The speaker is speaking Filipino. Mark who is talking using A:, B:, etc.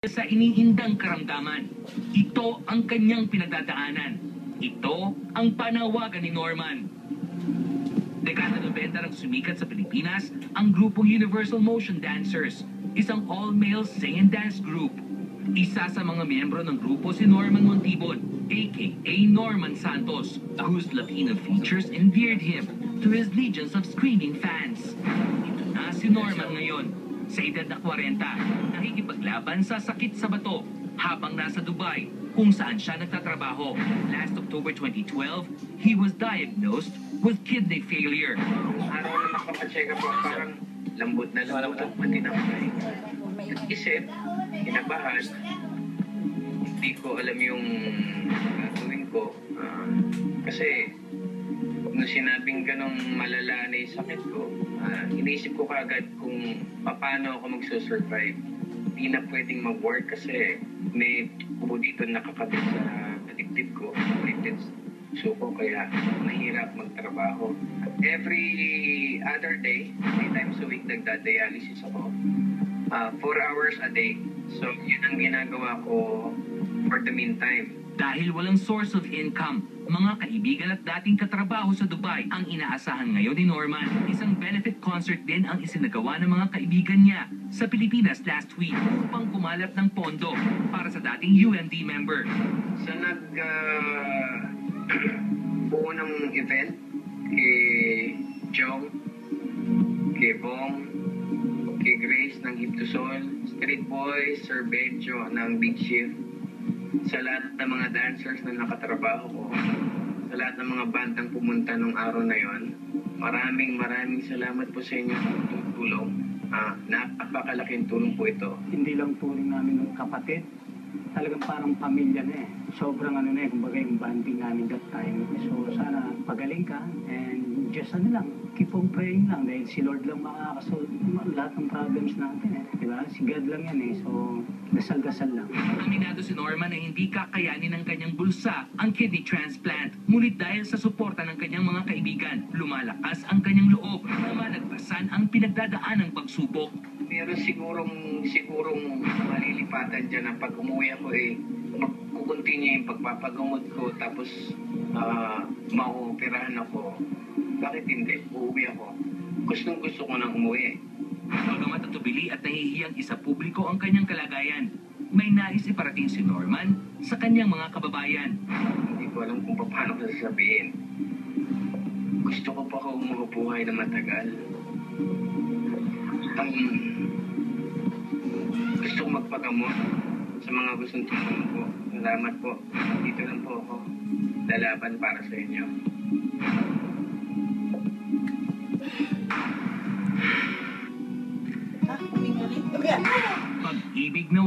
A: Sa iniindang karamdaman. Ito ang kanyang pinagdadaanan. Ito ang panawagan ni Norman. Dekada 90 nang sumikat sa Pilipinas ang grupong Universal Motion Dancers, isang all-male sing and dance group. Isa sa mga miyembro ng grupo si Norman Montibon, aka Norman Santos, whose Latino features endeared him to his legions of screaming fans. Ito na si Norman ngayon. Sa edad na 40, nakikipaglaban sa sakit sa bato habang nasa Dubai kung saan siya nagtatrabaho. Last October 2012, he was diagnosed with kidney failure.
B: Araw na nakapacheck up ako, parang lambot na lambot ang pati ng mga nag-isip, kinabahan, hindi ko alam yung gagawin ko. Kasi nung sinabing ganong malala na yung sakit ko, inisip ko kaagad kung paano ako magsusurvive. Hindi na pwedeng mag-work kasi may ubo dito nakakabit sa dibdib ko, connected suko, kaya mahirap magtrabaho. Every other day, 3 times a week, nagda-dialysis ako. 4 hours a day. So, yun ang ginagawa ko for the meantime.
A: Dahil walang source of income, mga kaibigan at dating katrabaho sa Dubai ang inaasahan ngayon ni Norman. Isang benefit concert din ang isinagawa ng mga kaibigan niya sa Pilipinas last week upang kumalat ng pondo para sa dating UMD member.
B: Sa buo ng event, kay Jong, kay Bong, kay Grace ng Hiptusol, Street Boys, Sir Benjo ng Big Shift, sa lahat ng mga dancers na nakatrabaho ko, sa lahat ng mga bandang pumunta nung araw na yon, maraming salamat po sa inyong tulong. Napakalaking tulong po ito.
C: Hindi lang tulong namin ng kapatid, talagang parang pamilya na eh. Sobrang kumbaga yung banding namin that time. So sana pagaling ka and just keep on praying lang dahil si Lord lang makakasolve lahat ng problems natin eh. Diba? Si God lang yan eh. So dasal-dasal lang.
A: Aminado si Norman na hindi kakayanin ng kanyang bulsa ang kidney transplant. Ngunit dahil sa suporta ng kanyang mga kaibigan, lumalakas ang kanyang loob na malagpasan ang pinagdadaan ng pagsubok.
B: Meron sigurong malilipatan dyan na pag umuwi ako magkukontinue yung pagpapagamot ko tapos mauoperahan ako. Bakit hindi? Uuwi ako. Gusto ko nang umuwi.
A: Bagamat natubili at nahihiyang isa publiko ang kanyang kalagayan, may nais iparating si Norman sa kanyang mga kababayan.
B: Hindi ko alam kung paano ko sasabihin. Gusto ko pa ako umubuhay na matagal. Gusto ko magpagamot sa mga gustong tulong ko. Salamat po. Dito lang po ako. Lalaban para sa inyo.
A: Pag-ibig na